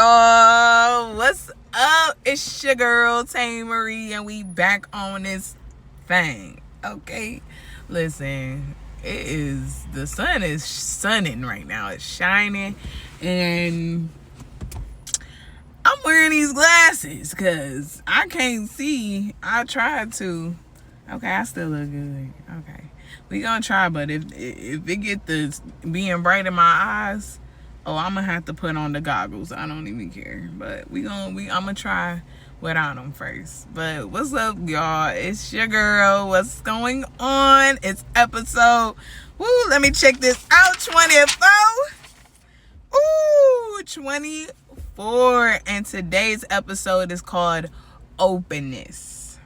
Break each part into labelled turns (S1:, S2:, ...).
S1: y'all? What's up? It's your girl Tae Marie, and we back on this thing. Okay, listen, the sun is sunning right now. It's shining, and I'm wearing these glasses because I can't see. I tried to. Okay, I still look good. Okay, we gonna try, but if it get the being bright in my eyes, I'm gonna have to put on the goggles. I don't even care. But I'm gonna try without them first. But what's up, y'all? It's your girl. What's going on? It's episode, let me check this out, 24. 24. And today's episode is called Openness.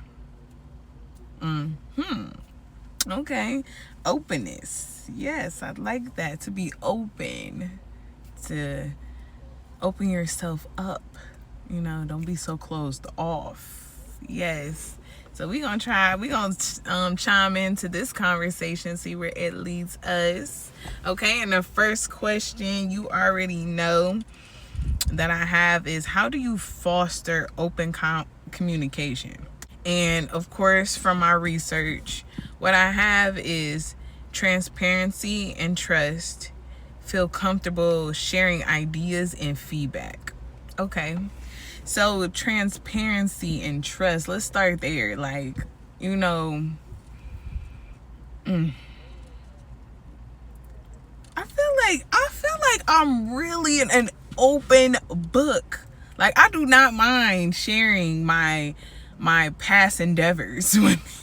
S1: Okay. Openness. Yes, I'd like that, to be open. To open yourself up, don't be so closed off. Yes, so we're gonna chime into this conversation, see where it leads us. Okay, and the first question you already know that I have is, how do you foster open communication? And of course, from my research, what I have is transparency and trust. Feel comfortable sharing ideas and feedback. Okay, so transparency and trust, let's start there. I feel like I'm really an open book. I do not mind sharing my past endeavors with people.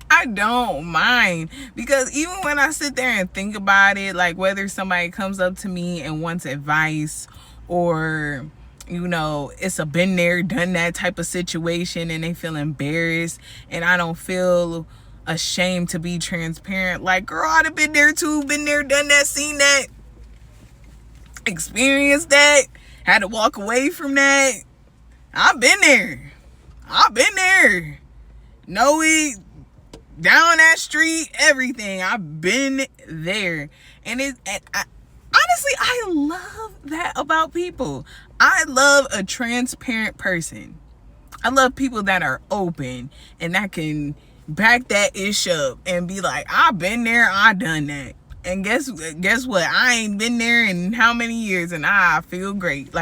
S1: I don't mind, because even when I sit there and think about it, whether somebody comes up to me and wants advice, or it's a been there done that type of situation and they feel embarrassed, and I don't feel ashamed to be transparent. Girl, I'd have been there too, been there, done that, seen that, experienced that, had to walk away from that. I've been there. Know it, down that street, everything. I've been there. Honestly, I love that about people. I love a transparent person. I love people that are open and that can back that ish up and be like, I've been there, I done that. And guess what? I ain't been there in how many years, and I feel great.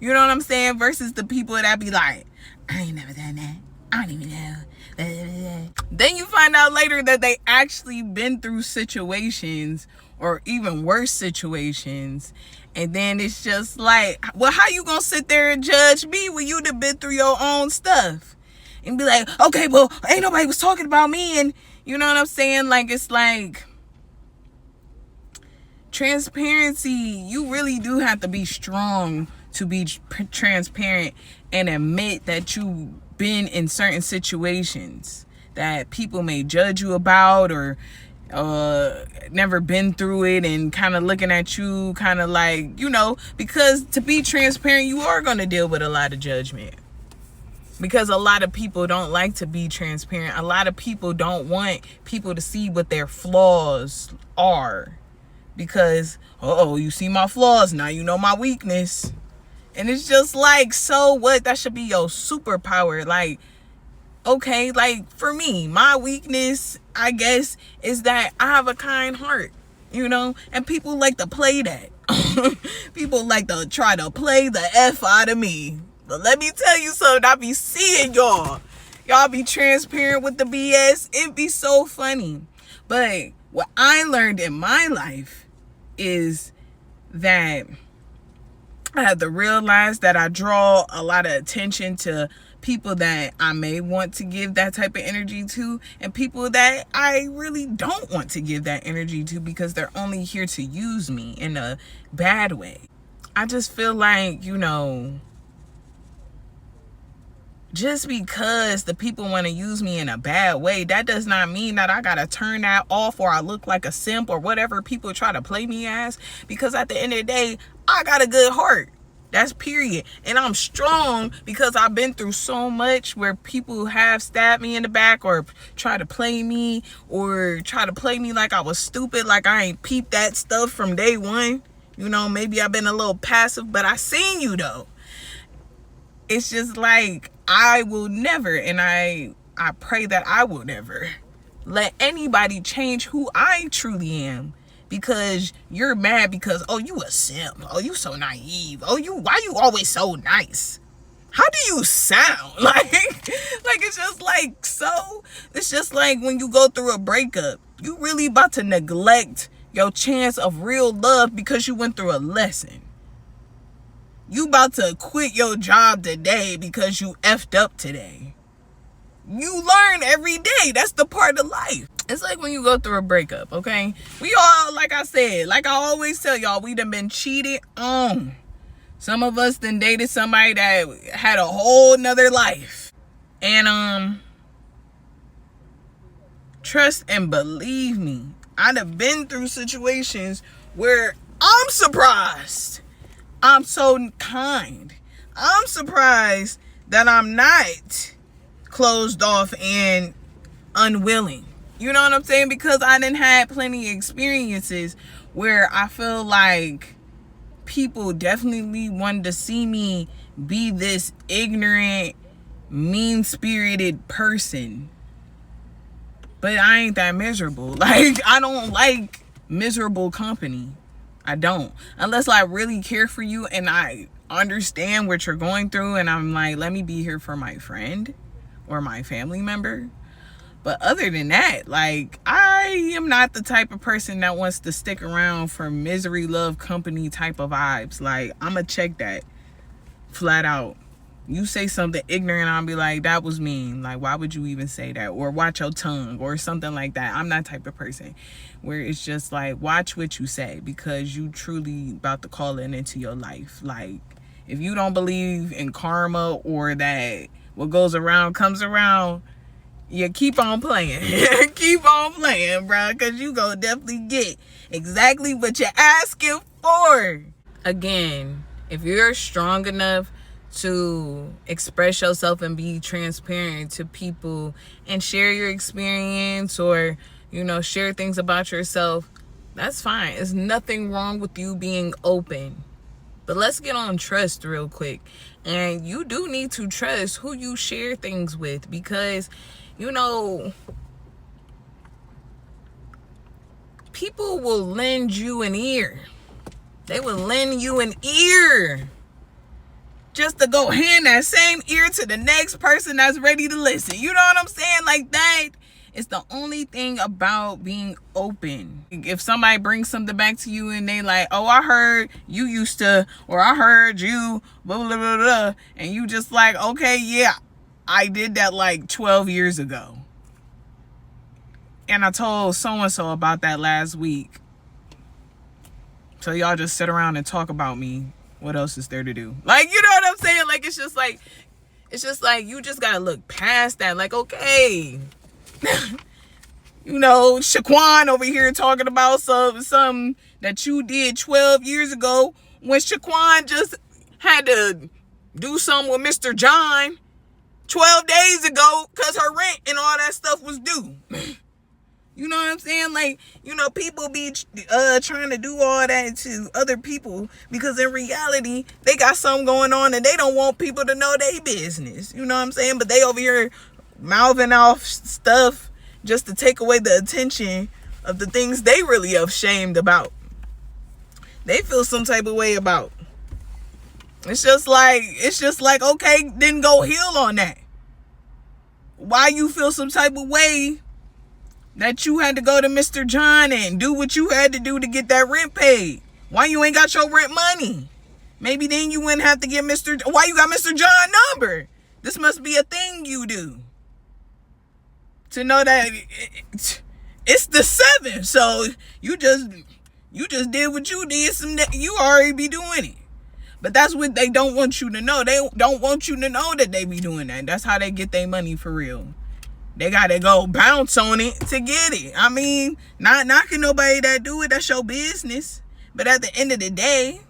S1: You know what I'm saying? Versus the people that be like, I ain't never done that. I don't even know. Then you find out later that they actually been through situations, or even worse situations, and then it's just how you gonna sit there and judge me when you done been through your own stuff and be like, okay, well, ain't nobody was talking about me, and you know what I'm saying? It's transparency. You really do have to be strong to be transparent and admit that you've been in certain situations that people may judge you about, or never been through it, and kind of looking at you because to be transparent, you are going to deal with a lot of judgment, because a lot of people don't like to be transparent. A lot of people don't want people to see what their flaws are, because you see my flaws, now you know my weakness. And it's just so what? That should be your superpower. Okay, for me, my weakness, I guess, is that I have a kind heart, and people like to play that. People like to try to play the F out of me. But let me tell you something, I be seeing y'all be transparent with the BS. It be so funny. But what I learned in my life is that I have to realize that I draw a lot of attention to people that I may want to give that type of energy to, and people that I really don't want to give that energy to, because they're only here to use me in a bad way. I just feel just because the people want to use me in a bad way, that does not mean that I gotta turn that off, or I look like a simp, or whatever people try to play me as. Because at the end of the day, I got a good heart. That's period. And I'm strong because I've been through so much where people have stabbed me in the back, or try to play me, or try to play me like I was stupid, like I ain't peeped that stuff from day one. You know, maybe I've been a little passive, but I seen you though. It's just like, I will never, and I pray that I will never let anybody change who I truly am because you're mad because, oh, you a simp. Oh, you so naive. Oh, why you always so nice? How do you sound? Like it's just like when you go through a breakup, you really about to neglect your chance of real love because you went through a lesson. You about to quit your job today because you effed up today. You learn every day. That's the part of life. It's like when you go through a breakup, okay? We all, like I said, like I always tell y'all, we done been cheated on. Some of us done dated somebody that had a whole nother life. And trust and believe me, I'd have been through situations where I'm surprised. I'm so kind. I'm surprised that I'm not closed off and unwilling. You know what I'm saying? Because I done had plenty of experiences where I feel like people definitely wanted to see me be this ignorant, mean-spirited person. But I ain't that miserable. Like, I don't like miserable company. I don't. Unless I really care for you and I understand what you're going through and I'm like, let me be here for my friend or my family member. But other than that, like, I am not the type of person that wants to stick around for misery, love, company type of vibes. Like, I'm going to check that flat out. You say something ignorant, I'll be like, that was mean. Like, why would you even say that? Or watch your tongue or something like that. I'm that type of person where it's just like, watch what you say because you truly about to call it into your life. Like, if you don't believe in karma or that what goes around comes around, you keep on playing. Keep on playing, bro, because you gonna definitely get exactly what you're asking for. Again, if you're strong enough to express yourself and be transparent to people and share your experience or, you know, share things about yourself, that's fine. There's nothing wrong with you being open. But let's get on trust real quick. And you do need to trust who you share things with because, you know, people will lend you an ear. They will lend you an ear just to go hand that same ear to the next person that's ready to listen. You know what I'm saying? Like, that is the only thing about being open. If somebody brings something back to you and they like, oh, I heard you used to, or I heard you, blah, blah, blah, blah, and you just like, okay, yeah, I did that like 12 years ago. And I told so-and-so about that last week. So y'all just sit around and talk about me. What else is there to do? Like, you know what I'm saying? Like, it's just like you just gotta look past that. Like, okay. You know, Shaquan over here talking about some that you did 12 years ago when Shaquan just had to do something with Mr. John 12 days ago because her rent and all that stuff was due. You know what I'm saying? Like, you know, people be trying to do all that to other people because in reality, they got something going on and they don't want people to know their business. You know what I'm saying? But they over here mouthing off stuff just to take away the attention of the things they really ashamed about. They feel some type of way about. It's just like, okay, then go heal on that. Why you feel some type of way that you had to go to Mr. John and do what you had to do to get that rent paid? Why you ain't got your rent money? Maybe then you wouldn't have to get why you got Mr. John number? This must be a thing you do. To know that it's the 7th. So you just did what you did. You already be doing it. But that's what they don't want you to know. They don't want you to know that they be doing that. That's how they get their money for real. They gotta go bounce on it to get it. I mean, not knocking nobody that do it. That's your business. But at the end of the day,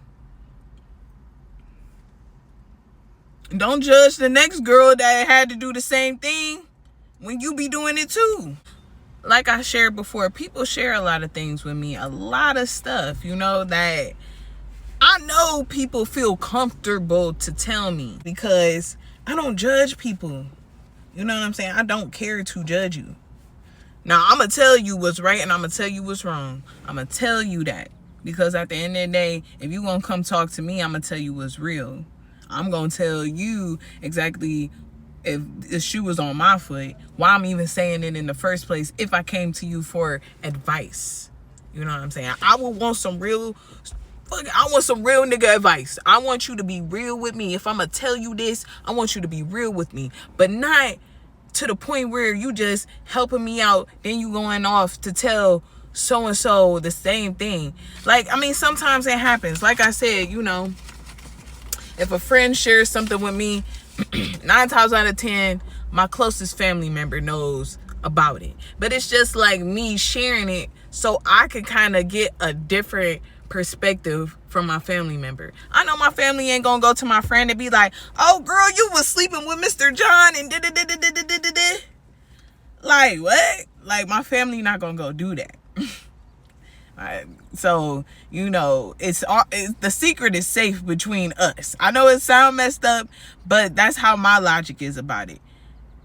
S1: don't judge the next girl that had to do the same thing when you be doing it too. Like I shared before, people share a lot of things with me. A lot of stuff, you know, that I know people feel comfortable to tell me because I don't judge people. You know what I'm saying? I don't care to judge you. Now, I'm going to tell you what's right and I'm going to tell you what's wrong. I'm going to tell you that. Because at the end of the day, if you going to come talk to me, I'm going to tell you what's real. I'm going to tell you exactly if the shoe was on my foot, why I'm even saying it in the first place if I came to you for advice. You know what I'm saying? I would want some real... I want some real nigga advice. I want you to be real with me. If I'm going to tell you this, I want you to be real with me. But not to the point where you just helping me out, then you going off to tell so-and-so the same thing. Like, I mean, sometimes it happens. Like I said, you know, if a friend shares something with me, 9 times out of 10, my closest family member knows about it. But it's just like me sharing it so I can kind of get a different perspective from my family member. I know my family ain't gonna go to my friend and be like, oh girl, you was sleeping with Mr. John and da-da-da-da-da-da-da-da. Like, what? Like, my family not gonna go do that. So, you know, it's the secret is safe between us. I know it sounds messed up, but that's how my logic is about it.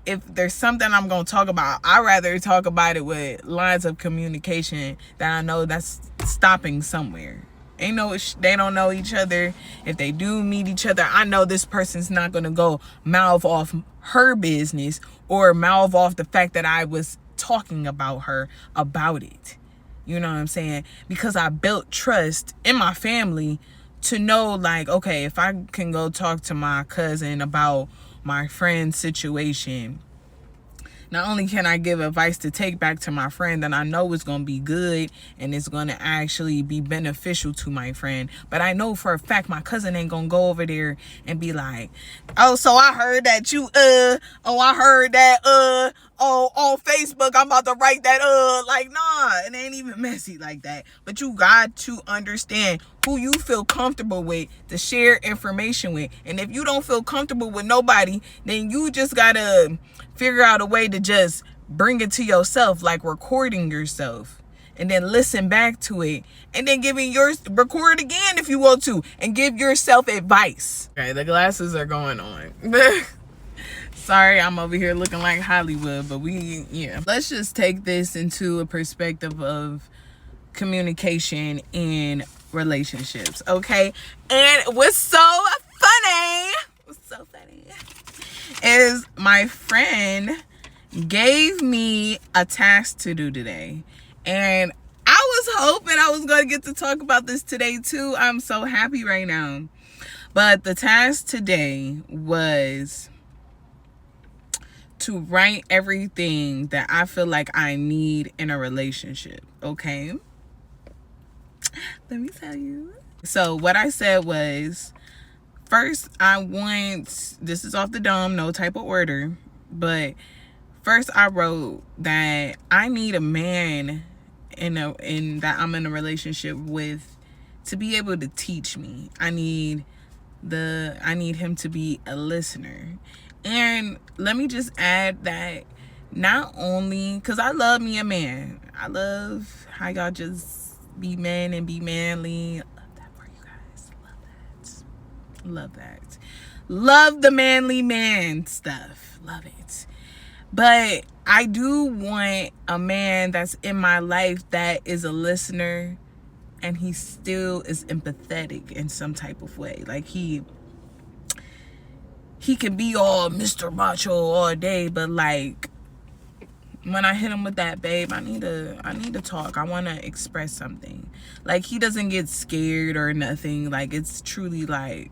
S1: If there's something I'm going to talk about, I'd rather talk about it with lines of communication that I know that's stopping somewhere. They don't know each other. If they do meet each other, I know this person's not going to go mouth off her business or mouth off the fact that I was talking about her about it. You know what I'm saying? Because I built trust in my family to know, like, okay, if I can go talk to my cousin about my friend's situation, not only can I give advice to take back to my friend that I know is going to be good and it's going to actually be beneficial to my friend, but I know for a fact my cousin ain't going to go over there and be like, oh, so I heard that you, I heard that, on Facebook, I'm about to write that, like, nah, it ain't even messy like that. But you got to understand who you feel comfortable with to share information with. And if you don't feel comfortable with nobody, then you just gotta figure out a way to just bring it to yourself, like recording yourself and then listen back to it and then record again if you want to and give yourself advice. Okay, the glasses are going on. Sorry, I'm over here looking like Hollywood, but let's just take this into a perspective of communication in relationships, okay? And what's so funny is my friend gave me a task to do today, and I was hoping I was going to get to talk about this today too. I'm so happy right now. But the task today was to write everything that I feel like I need in a relationship, okay? Let me tell you. So what I said was, first this is off the dome, no type of order, but first I wrote that I need a man that I'm in a relationship with to be able to teach me. I need him to be a listener. And let me just add that not only, because I love me a man. I love how y'all just be men and be manly. Love that for you guys. Love that. Love the manly man stuff. Love it. But I do want a man that's in my life that is a listener and he still is empathetic in some type of way. Like he can be all Mr. Macho all day, but like when I hit him with that, babe, I need to talk. I want to express something. Like, he doesn't get scared or nothing. Like, it's truly like,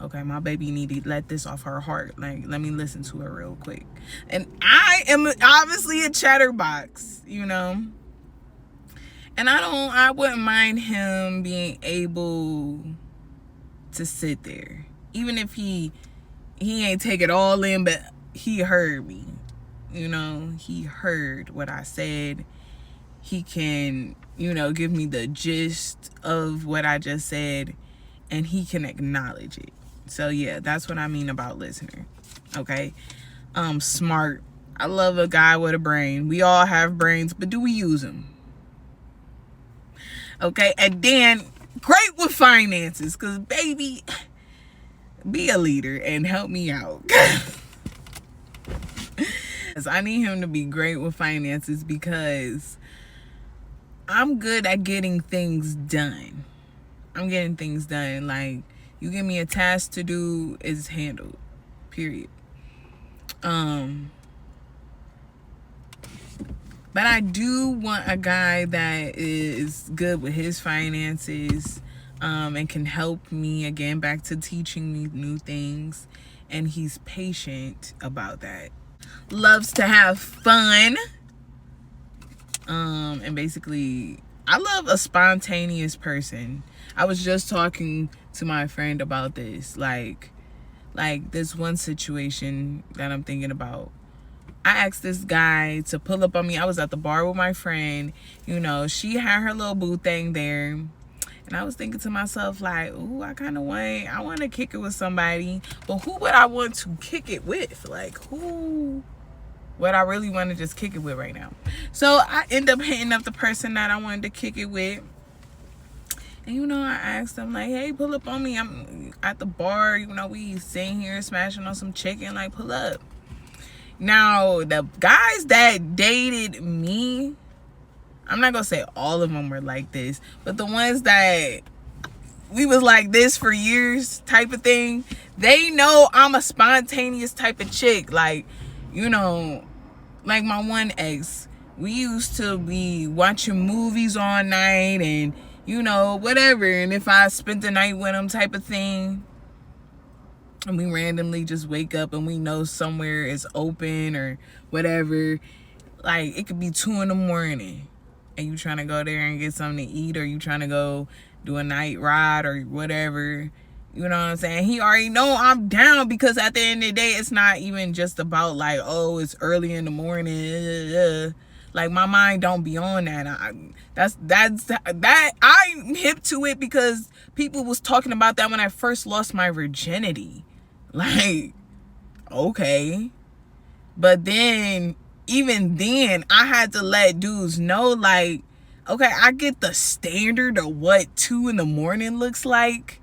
S1: okay, my baby need to let this off her heart. Like, let me listen to her real quick. And I am obviously a chatterbox, you know. And I wouldn't mind him being able to sit there, even if he ain't take it all in, but he heard me. You know, he heard what I said. He can, give me the gist of what I just said, and he can acknowledge it. So yeah, that's what I mean about listener. Okay. Smart. I love a guy with a brain. We all have brains, but do we use them? Okay. And then great with finances. Because, baby, be a leader and help me out. I need him to be great with finances because I'm good at getting things done. I'm getting things done. Like, you give me a task to do, it's handled. Period. But I do want a guy that is good with his finances, and can help me, again, back to teaching me new things. And he's patient about that. Loves to have fun. And basically, I love a spontaneous person. I was just talking to my friend about this. Like this one situation that I'm thinking about. I asked this guy to pull up on me. I was at the bar with my friend. You know, she had her little boo thing there. And I was thinking to myself, like, ooh, I want to kick it with somebody. But who would I want to kick it with? Like, who would I really want to just kick it with right now? So I end up hitting up the person that I wanted to kick it with. And, you know, I asked them, like, hey, pull up on me. I'm at the bar. You know, we sitting here smashing on some chicken. Like, pull up. Now, the guys that dated me, I'm not going to say all of them were like this, but the ones that we was like this for years type of thing, they know I'm a spontaneous type of chick. Like, you know, like my one ex, we used to be watching movies all night and, you know, whatever. And if I spent the night with him type of thing, and we randomly just wake up and we know somewhere is open or whatever, like it could be 2 a.m. and you trying to go there and get something to eat, or you trying to go do a night ride or whatever, you know what I'm saying? He already know I'm down, because at the end of the day, it's not even just about like, oh, it's early in the morning. Like, my mind don't be on that. I'm hip to it because people was talking about that when I first lost my virginity. Like, okay. But then, even then, I had to let dudes know, like, okay, I get the standard of what 2 a.m. looks like.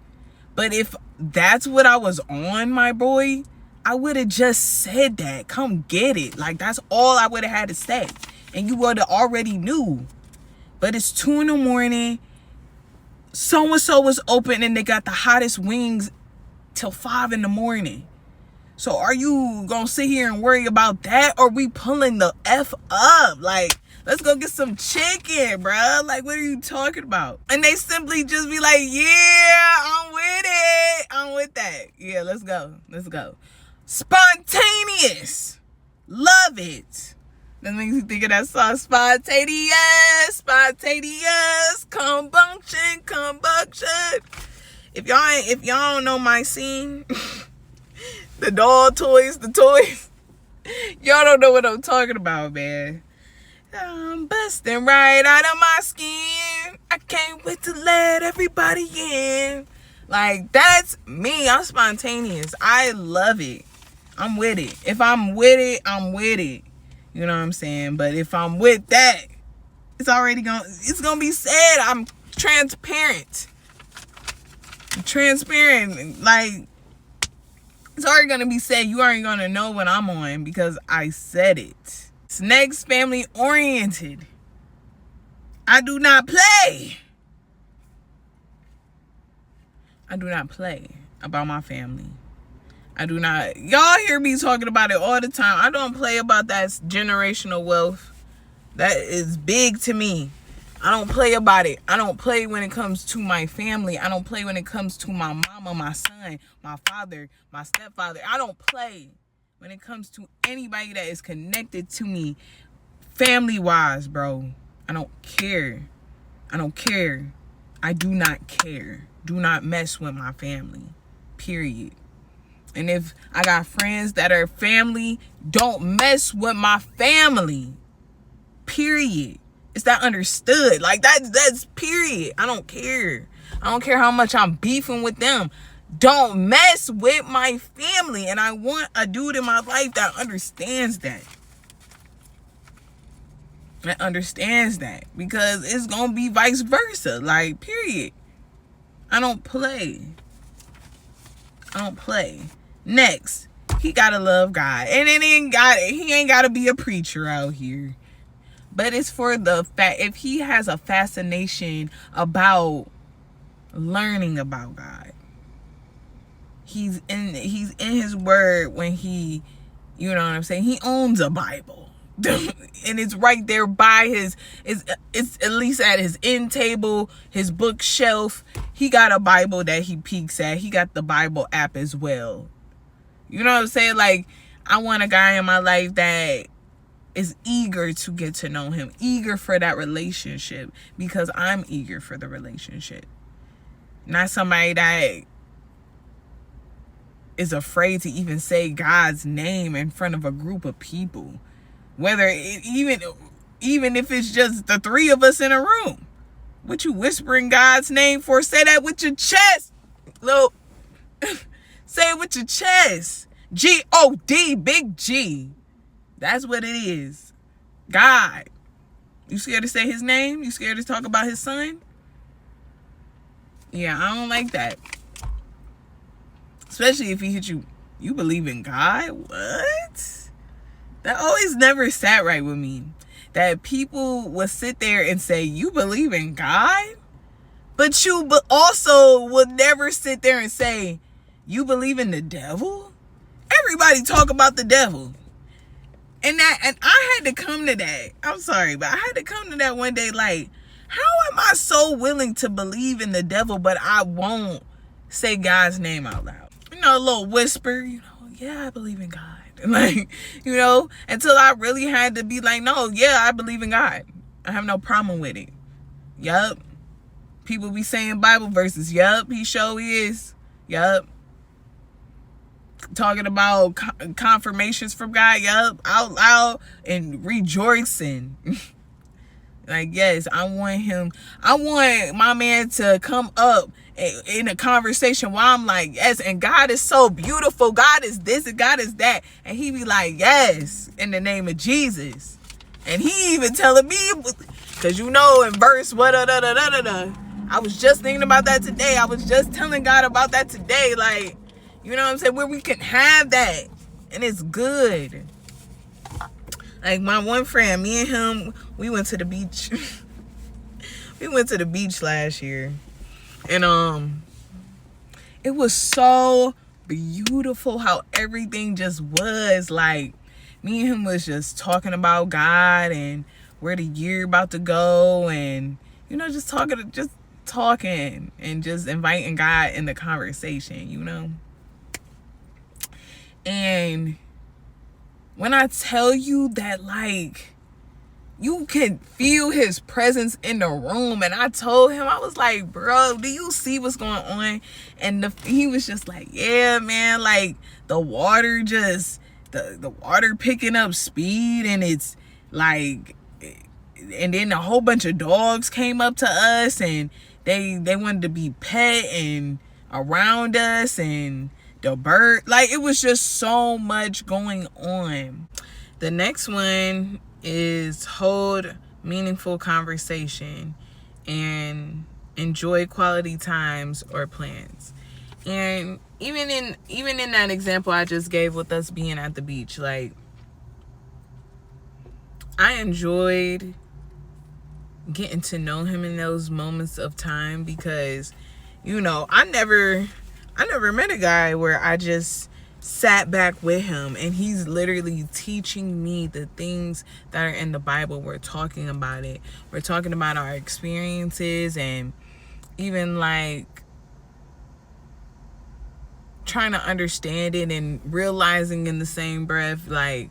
S1: But if that's what I was on, my boy, I would have just said that. Come get it. Like, that's all I would have had to say. And you would have already knew. But it's 2 a.m. So-and-so was open and they got the hottest wings till 5 a.m. So are you gonna sit here and worry about that? Or we pulling the F up? Like, let's go get some chicken, bruh. Like, what are you talking about? And they simply just be like, yeah, I'm with it. I'm with that. Yeah, let's go. Let's go. Spontaneous. Love it. That makes you think of that song, spontaneous, spontaneous, combustion. If y'all don't know my scene, the doll toys, y'all don't know what I'm talking about, man. I'm busting right out of my skin. I can't wait to let everybody in. Like, that's me. I'm spontaneous. I love it. I'm with it. If I'm with it, I'm with it. You know what I'm saying? But if I'm with that, it's gonna be said. I'm transparent. Like, it's already gonna be said. You already gonna know what I'm on because I said it. It's next family oriented. I do not play. I do not play about my family. I do not. Y'all hear me talking about it all the time. I don't play about that generational wealth. That is big to me. I don't play about it. I don't play when it comes to my family. I don't play when it comes to my mama, my son, my father, my stepfather. I don't play when it comes to anybody that is connected to me family-wise, bro. I don't care. I don't care. I do not care. Do not mess with my family. Period. And if I got friends that are family, don't mess with my family. Period. It's that understood. Like, that's period. I don't care. I don't care how much I'm beefing with them. Don't mess with my family. And I want a dude in my life that understands that. That understands that. Because it's going to be vice versa. Like, period. I don't play. Next, he gotta love God. And he ain't gotta be a preacher out here. But it's for the fact, if he has a fascination about learning about God, he's in his word when he, you know what I'm saying? He owns a Bible. And it's right there by it's at least at his end table, his bookshelf. He got a Bible that he peeks at. He got the Bible app as well. You know what I'm saying? Like, I want a guy in my life that is eager to get to know him, eager for that relationship, because I'm eager for the relationship. Not somebody that is afraid to even say God's name in front of a group of people. Whether even if it's just the three of us in a room. What you whispering God's name for? Say that with your chest. Little say it with your chest. G-O-D, big G. That's what it is. God. You scared to say his name? You scared to talk about his son? Yeah, I don't like that. Especially if he hit you. You believe in God? What? That always never sat right with me. That people would sit there and say, you believe in God? But you also would never sit there and say, you believe in the devil? Everybody talk about the devil. And I had to come to that. I'm sorry, but I had to come to that one day. Like, how am I so willing to believe in the devil, but I won't say God's name out loud? You know, a little whisper, yeah, I believe in God. Like, until I really had to be like, no, yeah, I believe in God. I have no problem with it. Yup. People be saying Bible verses. Yup, he sure is. Yup. Talking about confirmations from God. Yup. Out loud and rejoicing. Like, yes, I want my man to come up in a conversation while I'm like, yes, and God is so beautiful. God is this and God is that. And he be like, yes, in the name of Jesus. And he even telling me, because in verse, I was just thinking about that today. I was just telling God about that today. Like, you know what I'm saying? Where we can have that. And it's good. Like, my one friend, me and him, we went to the beach. We went to the beach last year. And it was so beautiful how everything just was. Like, me and him was just talking about God and where the year about to go, and just talking and just inviting God in the conversation, And when I tell you that, like, you can feel his presence in the room. And I told him, I was like, bro, do you see what's going on? And he was just like, yeah, man, like the water the water picking up speed, and it's like, and then a whole bunch of dogs came up to us, and they wanted to be pet and around us, and the bird, like, it was just so much going on. The next one is hold meaningful conversation and enjoy quality times or plans. And even in that example I just gave with us being at the beach, like, I enjoyed getting to know him in those moments of time, because I never met a guy where I just sat back with him and he's literally teaching me the things that are in the Bible. We're talking about it. We're talking about our experiences, and even like trying to understand it and realizing in the same breath, like,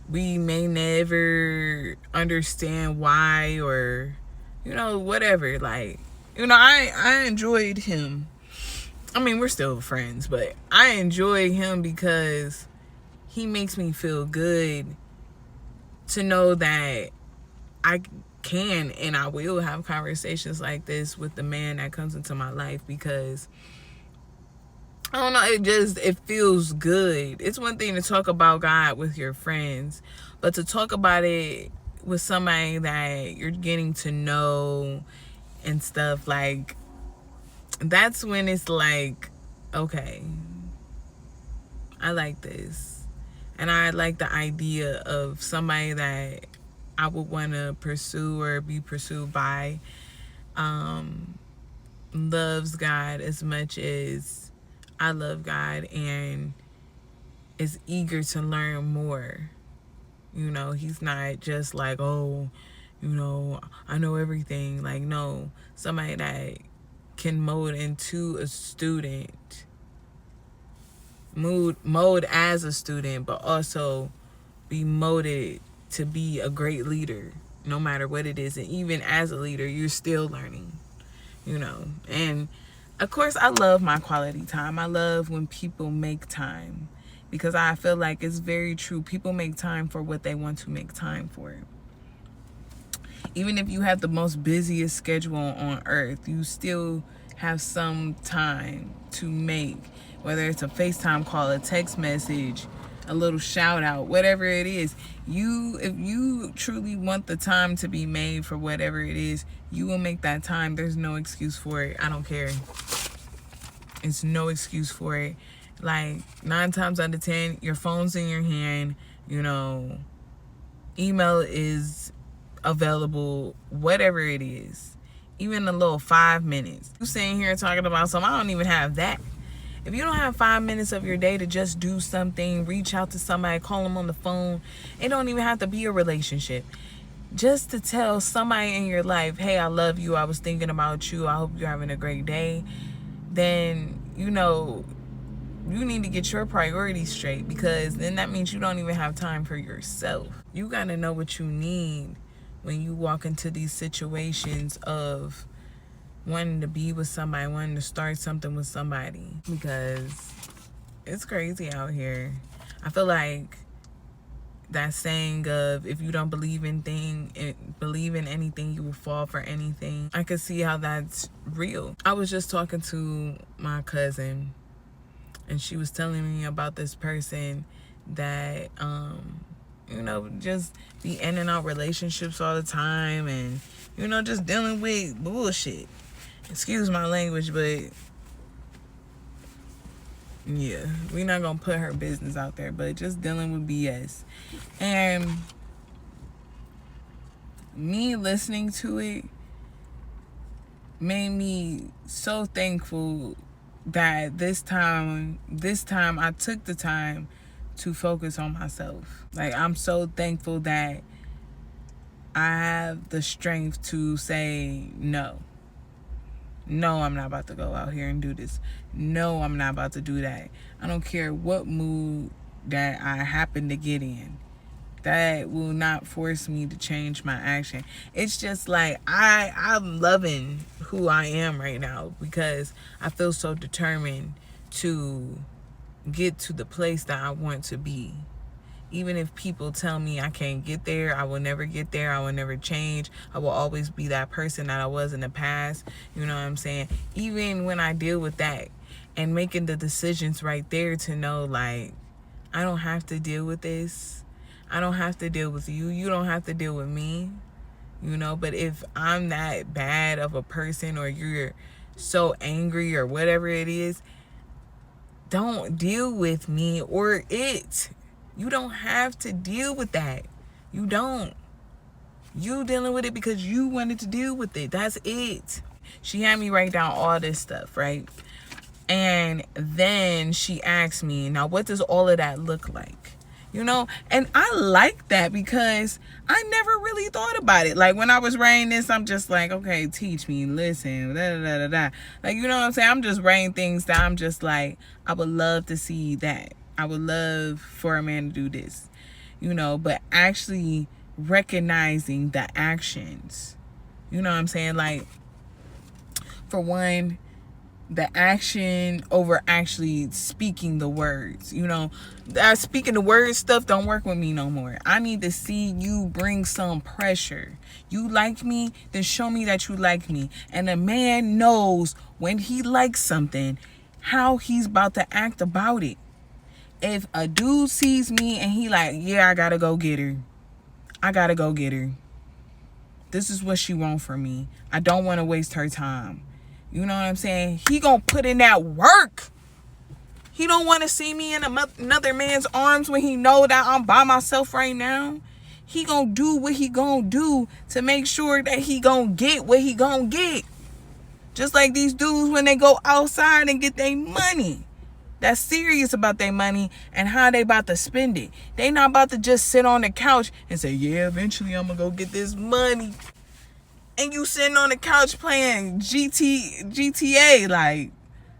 S1: we may never understand why, or whatever. Like, I enjoyed him. I mean, we're still friends, but I enjoy him because he makes me feel good to know that I can and I will have conversations like this with the man that comes into my life, because I don't know, it feels good. It's one thing to talk about God with your friends, but to talk about it with somebody that you're getting to know and stuff, like, that's when it's like, okay, I like this. And I like the idea of somebody that I would want to pursue or be pursued by, loves God as much as I love God and is eager to learn more. You know, he's not just like, oh, you know, I know everything. Like, no, somebody that can mold into a student, mold as a student, but also be molded to be a great leader, no matter what it is. And even as a leader, you're still learning, you know. And of course, I love my quality time. I love when people make time, because I feel like it's very true. People make time for what they want to make time for. Even if you have the most busiest schedule on earth, you still have some time to make, whether it's a FaceTime call, a text message, a little shout out, whatever it is. If you truly want the time to be made for whatever it is, you will make that time. There's no excuse for it. I don't care. It's no excuse for it. Like 9 times out of 10, your phone's in your hand, you know, email is available, whatever it is. Even a little 5 minutes. You sitting here talking about something, I don't even have that. If you don't have 5 minutes of your day to just do something, reach out to somebody, call them on the phone, it don't even have to be a relationship. Just to tell somebody in your life, hey, I love you, I was thinking about you, I hope you're having a great day, then, you know, you need to get your priorities straight, because then that means you don't even have time for yourself. You got to know what you need when you walk into these situations of wanting to be with somebody, wanting to start something with somebody, because it's crazy out here. I feel like that saying of, if you don't believe in anything, you will fall for anything. I could see how that's real. I was just talking to my cousin, and she was telling me about this person that, you know, just be in and out relationships all the time, and, you know, just dealing with bullshit. Excuse my language, but yeah, we're not gonna put her business out there, but just dealing with BS. And me listening to it made me so thankful that this time I took the time to focus on myself. Like, I'm so thankful that I have the strength to say no. No, I'm not about to go out here and do this. No, I'm not about to do that. I don't care what mood that I happen to get in. That will not force me to change my action. It's just like, I'm loving who I am right now, because I feel so determined to get to the place that I want to be. Even if people tell me I can't get there, I will never get there. I will never change. I will always be that person that I was in the past. You know what I'm saying? Even when I deal with that and making the decisions right there to know, like, I don't have to deal with this. I don't have to deal with you. You don't have to deal with me. You know, but if I'm that bad of a person, or you're so angry or whatever it is, don't deal with me or it. You don't have to deal with that. You don't. You dealing with it because you wanted to deal with it. That's it. She had me write down all this stuff, right? And then she asked me, now what does all of that look like? You know, and I like that, because I never really thought about it. Like, when I was writing this, I'm just like, okay, teach me, listen, da da da da. Like, you know what I'm saying? I'm just writing things that I'm just like, I would love to see that. I would love for a man to do this, you know, but actually recognizing the actions, you know what I'm saying? Like, for one, the action over actually speaking the words, you know, that speaking the words stuff don't work with me no more. I need to see you bring some pressure. You like me, then show me that you like me. And a man knows when he likes something, how he's about to act about it. If a dude sees me and he like, yeah, I gotta go get her. I gotta go get her. This is what she wants from me. I don't want to waste her time. You know what I'm saying? He gonna put in that work. He don't want to see me in another man's arms when he know that I'm by myself right now. He gonna do what he gonna do to make sure that he gonna get what he gonna get. Just like these dudes when they go outside and get their money. That's serious about their money and how they about to spend it. They not about to just sit on the couch and say, yeah, eventually I'm gonna go get this money. And you sitting on the couch playing GTA, like,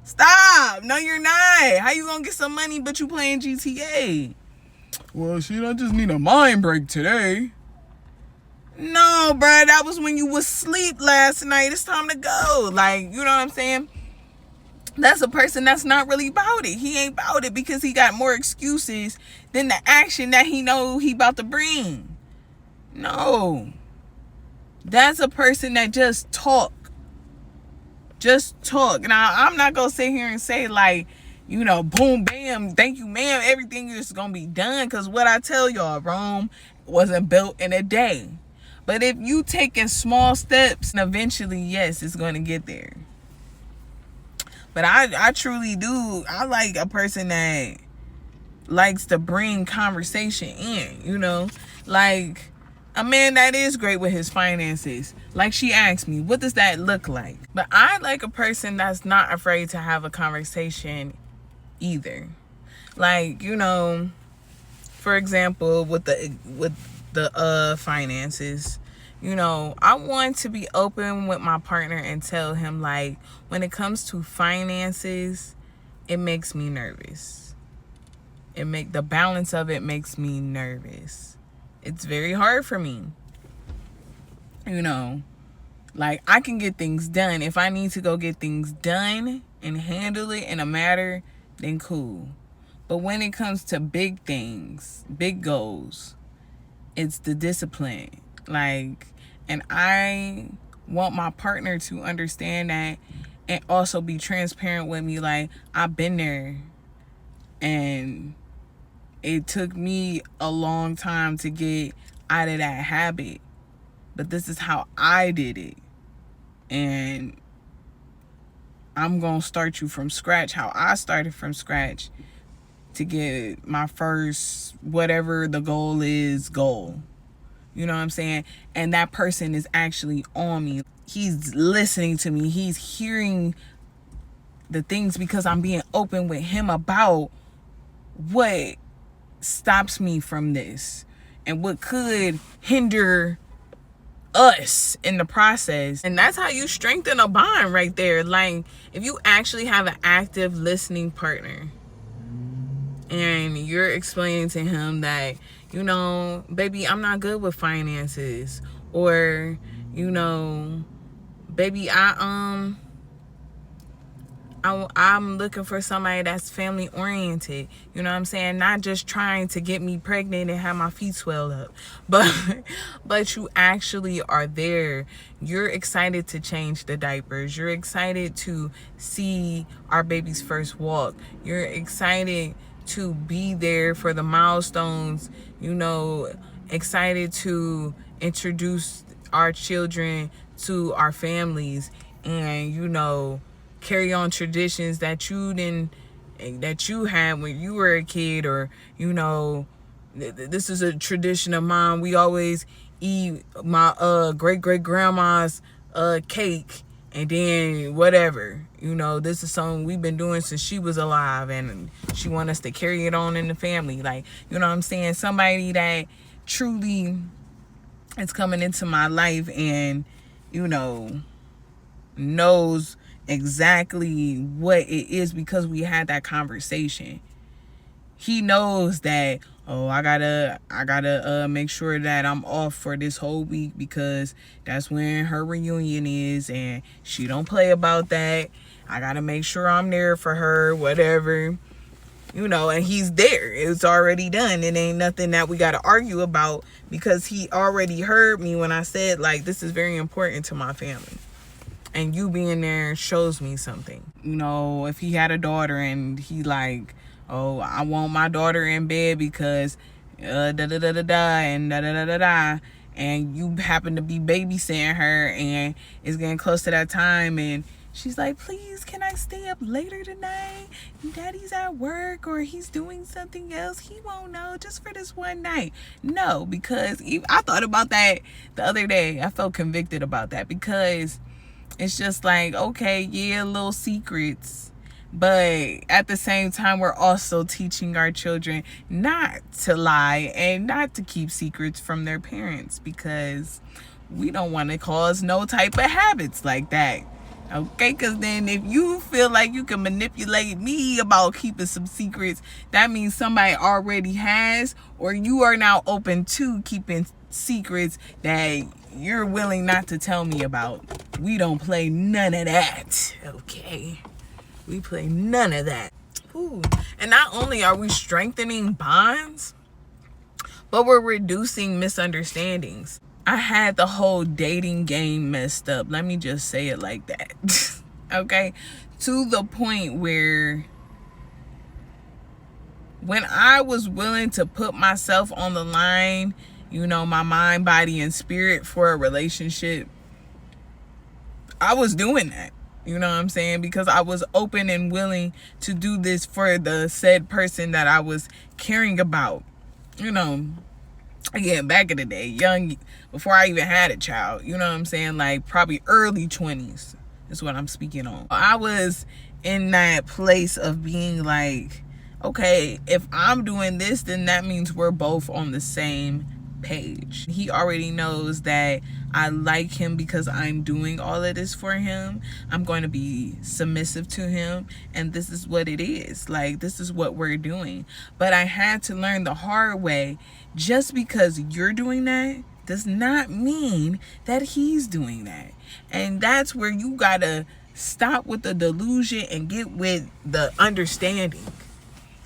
S1: stop. No, you're not. How you gonna get some money but you playing GTA? Well, shit, I just need a mind break today. No, bruh, that was when you was asleep last night. It's time to go. Like, you know what I'm saying? That's a person that's not really about it. He ain't about it because he got more excuses than the action that he know he about to bring. No. That's a person that just talk. Just talk. Now, I'm not going to sit here and say like, you know, boom, bam, thank you, ma'am, everything is going to be done. Because what I tell y'all, Rome wasn't built in a day. But if you taking small steps, eventually, yes, it's going to get there. But I truly do. I like a person that likes to bring conversation in, you know. Like a man that is great with his finances. Like she asked me, what does that look like? But I like a person that's not afraid to have a conversation either. Like, you know, for example, with the finances, you know, I want to be open with my partner and tell him, like, when it comes to finances, it makes me nervous. The balance of it makes me nervous. It's very hard for me. You know, like, I can get things done. If I need to go get things done and handle it in a matter, then cool. But when it comes to big things, big goals, it's the discipline. Like, and I want my partner to understand that and also be transparent with me. Like, I've been there and it took me a long time to get out of that habit. But this is how I did it. And I'm going to start you from scratch, how I started from scratch to get my first, whatever the goal is, goal. You know what I'm saying? And that person is actually on me. He's listening to me. He's hearing the things because I'm being open with him about what stops me from this and what could hinder us in the process. And that's how you strengthen a bond right there. Like, if you actually have an active listening partner and you're explaining to him that, you know, baby, I'm not good with finances, or, you know, baby, I'm looking for somebody that's family oriented. You know what I'm saying? Not just trying to get me pregnant and have my feet swell up, but you actually are there. You're excited to change the diapers. You're excited to see our baby's first walk. You're excited to be there for the milestones, you know, excited to introduce our children to our families and, you know, carry on traditions that you had when you were a kid, or, you know, this is a tradition of mine. We always eat my great grandma's cake, and then whatever, you know, this is something we've been doing since she was alive, and she want us to carry it on in the family. Like, you know what I'm saying? Somebody that truly is coming into my life and, you know, knows exactly what it is because we had that conversation. He knows that, oh, I gotta make sure that I'm off for this whole week because that's when her reunion is, and she don't play about that. I gotta make sure I'm there for her, whatever, you know. And he's there. It's already done. It ain't nothing that we gotta argue about because he already heard me when I said, like, this is very important to my family. And you being there shows me something. You know, if he had a daughter and he like, oh, I want my daughter in bed because and and you happen to be babysitting her and it's getting close to that time and She's like, please, can I stay up later tonight? Daddy's at work or he's doing something else. He won't know, just for this one night. No, because I thought about that the other day. I felt convicted about that because it's just like, okay, yeah, little secrets. But at the same time, we're also teaching our children not to lie and not to keep secrets from their parents, because we don't want to cause no type of habits like that. Okay, because then if you feel like you can manipulate me about keeping some secrets, that means somebody already has, or you are now open to keeping secrets that you're willing not to tell me about. We don't play none of that, okay? We play none of that. Ooh. And not only are we strengthening bonds, but we're reducing misunderstandings. I had the whole dating game messed up. Let me just say it like that. Okay? To the point where when I was willing to put myself on the line, you know, my mind, body, and spirit for a relationship, I was doing that. You know what I'm saying? Because I was open and willing to do this for the said person that I was caring about. You know, again, back in the day, young, before I even had a child, you know what I'm saying? Like probably early 20s is what I'm speaking on. I was in that place of being like, okay, if I'm doing this, then that means we're both on the same page. He already knows that I like him because I'm doing all of this for him. I'm going to be submissive to him, and this is what it is. Like, this is what we're doing. But I had to learn the hard way. Just because you're doing that does not mean that he's doing that. And that's where you gotta stop with the delusion and get with the understanding.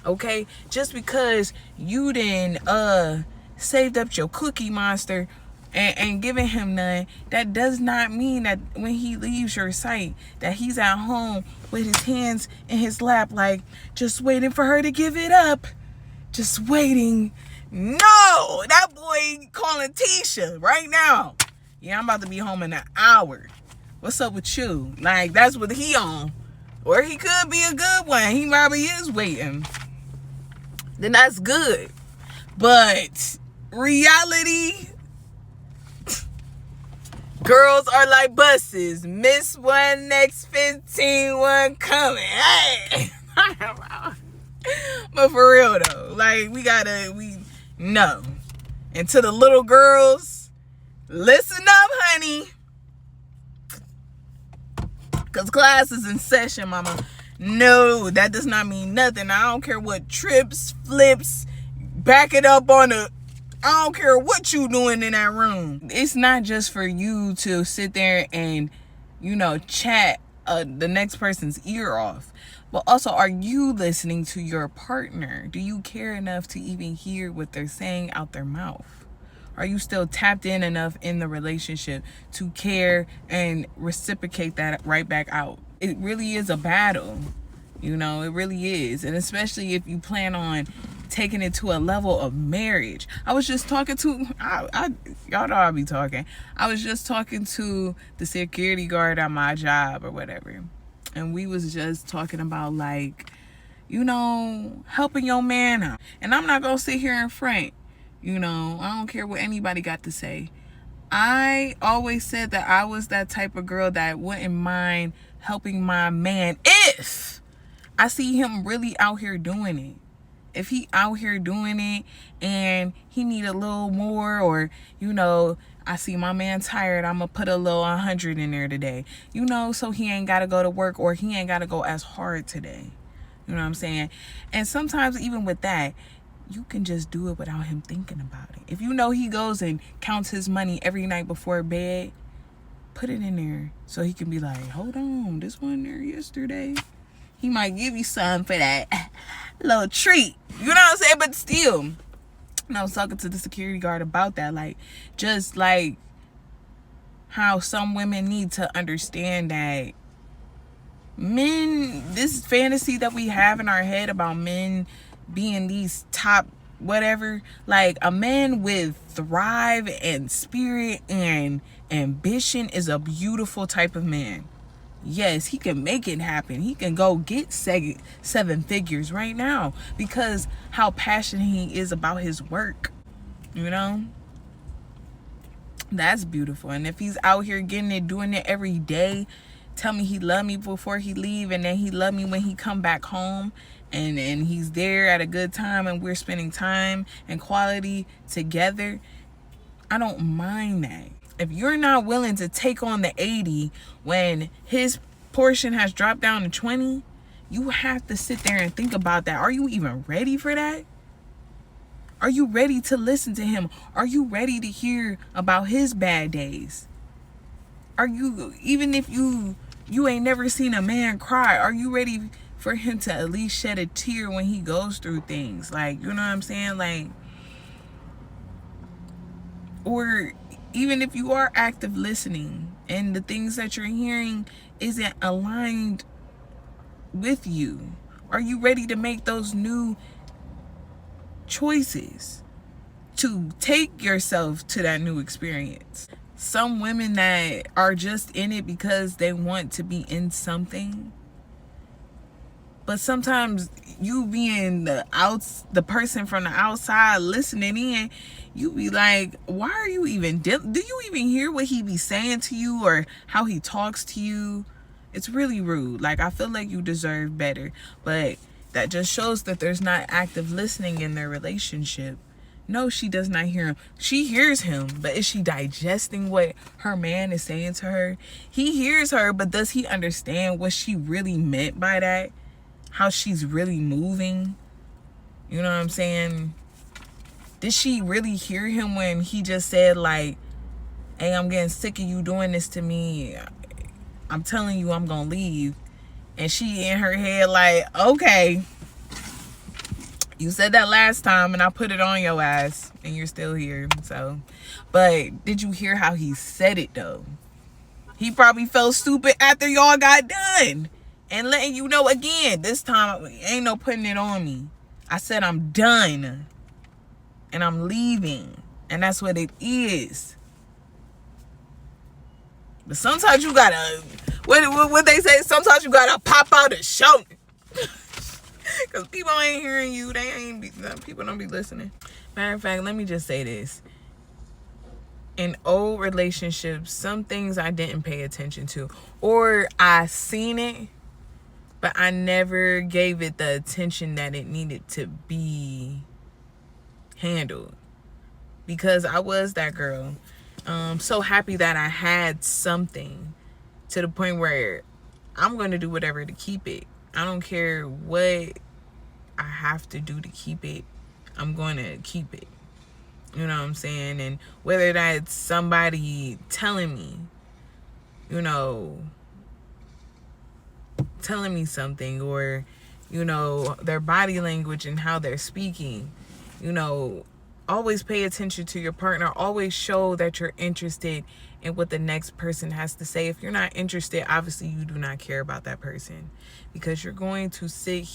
S1: Okay? Just because you didn't saved up your Cookie Monster and giving him none, that does not mean that when he leaves your sight that he's at home with his hands in his lap, like just waiting for her to give it up, just waiting. No, that boy calling Tisha right now. Yeah, I'm about to be home in an hour. What's up with you? Like, that's what he on. Or he could be a good one. He probably is waiting. Then that's good. But reality, girls are like buses. Miss one, next 15, one coming. Hey. But for real though, like no. And to the little girls, listen up, honey. Because class is in session, mama. No, that does not mean nothing. I don't care what trips, flips, back it up on the... I don't care what you doing in that room. It's not just for you to sit there and, you know, chat the next person's ear off. But also, are you listening to your partner? Do you care enough to even hear what they're saying out their mouth? Are you still tapped in enough in the relationship to care and reciprocate that right back out? It really is a battle. You know, it really is. And especially if you plan on taking it to a level of marriage. I was just talking to, y'all know I be talking. I was just talking to the security guard at my job or whatever. And we was just talking about, like, you know, helping your man out. And I'm not going to sit here and front. You know, I don't care what anybody got to say. I always said that I was that type of girl that wouldn't mind helping my man if I see him really out here doing it. If he out here doing it and he need a little more, or, you know, I see my man tired, I'm going to put a little 100 in there today. You know, so he ain't got to go to work, or he ain't got to go as hard today. You know what I'm saying? And sometimes even with that, you can just do it without him thinking about it. If you know he goes and counts his money every night before bed, put it in there so he can be like, hold on, this one there yesterday. He might give you something for that little treat. You know what I'm saying? But still, and I was talking to the security guard about that. Like, just like how some women need to understand that men, this fantasy that we have in our head about men being these top whatever, like a man with thrive and spirit and ambition is a beautiful type of man. yes, he can make it happen. He can go get 7 figures right now because how passionate he is about his work. You know? That's beautiful. And if he's out here getting it, doing it every day, tell me he loved me before he leave, and then he loved me when he come back home, and he's there at a good time, and we're spending time and quality together, I don't mind that. If you're not willing to take on the 80 when his portion has dropped down to 20, you have to sit there and think about that. Are you even ready for that? Are you ready to listen to him? Are you ready to hear about his bad days? Are you, even if you ain't never seen a man cry, are you ready for him to at least shed a tear when he goes through things? Like, you know what I'm saying? Like, or even if you are active listening and the things that you're hearing isn't aligned with you, are you ready to make those new choices to take yourself to that new experience? Some women that are just in it because they want to be in something, but sometimes you being the person from the outside listening in, you be like, why are you even do you even hear what he be saying to you or how he talks to you? It's really rude. Like, I feel like you deserve better, but that just shows that there's not active listening in their relationship. No, she does not hear him. She hears him, but is she digesting what her man is saying to her? He hears her, but does he understand what she really meant by that? How she's really moving? You know what I'm saying? Did she really hear him when he just said, like, hey, I'm getting sick of you doing this to me. I'm telling you I'm gonna leave. And she in her head like, okay, you said that last time and I put it on your ass and you're still here. So, but did you hear how he said it though? He probably felt stupid after y'all got done and letting you know again, this time ain't no putting it on me. I said I'm done and I'm leaving, and that's what it is. But sometimes you gotta, what they say, sometimes you gotta pop out and show. Because people ain't hearing you. People don't be listening. Matter of fact, let me just say this. In old relationships, some things I didn't pay attention to. Or I seen it, but I never gave it the attention that it needed to be handled. Because I was that girl. So happy that I had something to the point where I'm going to do whatever to keep it. I don't care what I have to do to keep it. I'm going to keep it. You know what I'm saying? And whether that's somebody telling me, you know, telling me something, or, you know, their body language and how they're speaking, you know, always pay attention to your partner. Always show that you're interested in what the next person has to say. If you're not interested, obviously you do not care about that person, because you're going to sit